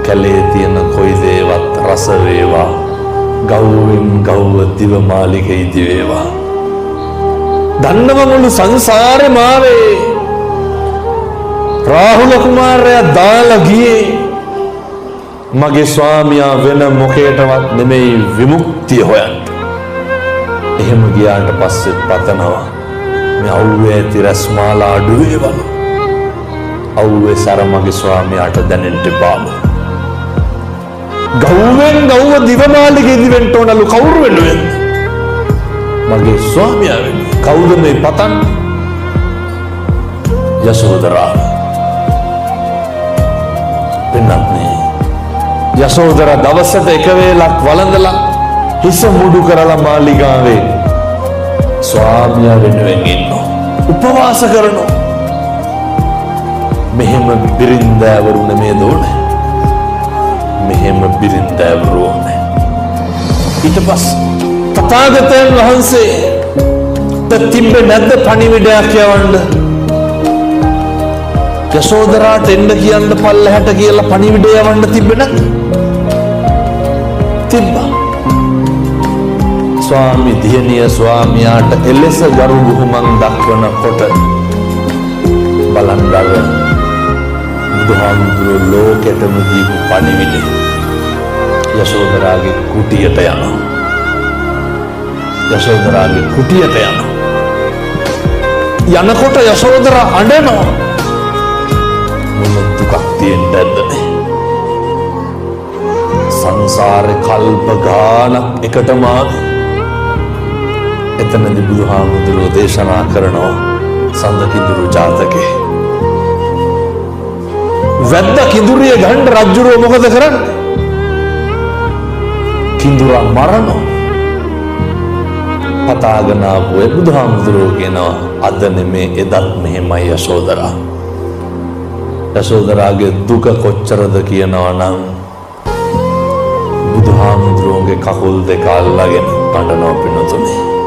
කැලේ තියෙන කොයි දේවත් රස වේවා, ගව්වෙන් ගව්ව දිව මාලිගයි දිවේවා. දන්නව මුළු සංසාරේ මාවේ රාහුල කුමාරයා දාලා ගියේ මගේ ස්වාමියා වෙන මොකේටවත් නෙමෙයි විමුක්තිය හොයන්න. එහෙම ගියාට පස්සේ පතනවා මේ අවුවේ ඇති රස්මාලා අඩුවේවලු. අවුවේ සර මගේ ස්වාමියාට දැනෙන්න බාම. ගව්වෙන් ගව්ව දිවමාලිගෙදි වෙන්න ඕනලු. කවුරු වෙනුවෙන්ද? මගේ ස්වාමියා වෙනුවෙන්. කවුද මේ පතන්නේ? යශෝදරා. පින්නත්නේ යශෝදරා දවසට එක වේලක් වළඳලා හිස මුඩු කරලා මාලිගාවේ ස්වාමියා වෙනුවෙන් ඉන්නවා. උපවාස කරනවා. මෙහෙම බිරින්දෑවරු නෙමේද ඕනේ? මෙහෙම බිරින්දෑවරු ඕනේ. ඊට පස්සේ තථාගතයන් වහන්සේ තිබ්බේ නැද්ද පණිවිඩයක් යවන්න? යශෝදරාට එන්න කියන්න පල්ලහැට කියලා පණිවිඩය යවන්න තිබ්බේ නැද්ද? තිබ්බා. ස්වාමි දියණිය ස්වාමියාට එලෙස ගරු බුහුමන් දක්වනකොට බලන්දර බුදුහාමුදුරුවෝ ලෝකෙටම දීපු පණිවිඩය යශෝදරාගේ කුටියට යනවා. යශෝදරාගේ කුටියට යනවා. යනකොට යශෝදරා අඬනවා. මොන දුකක් තියෙන්නද මේ? සංසාරේ කල්ප ගානක් එකටම එතනදී බුදුහාමුදුරුවෝ දේශනා කරනවා සඳ කිඳුරු ජාතකේ. වැද්ද කිඳුරිය ගන්න රජුරෝ මොකද කරන්නේ? කිඳුරා මරනවා. පතාගෙන ආපු බුදුහාමුදුරුවෝ කියනවා අද නෙමේ එදත් මෙහෙමයි යශෝදරා. යශෝදරාගේ දුක කොච්චරද කියනවා නම් බුදුහාමුදුරුවෝගේ කකුල් දෙක අල්ලගෙන කඩනවා පින්නතුනේ.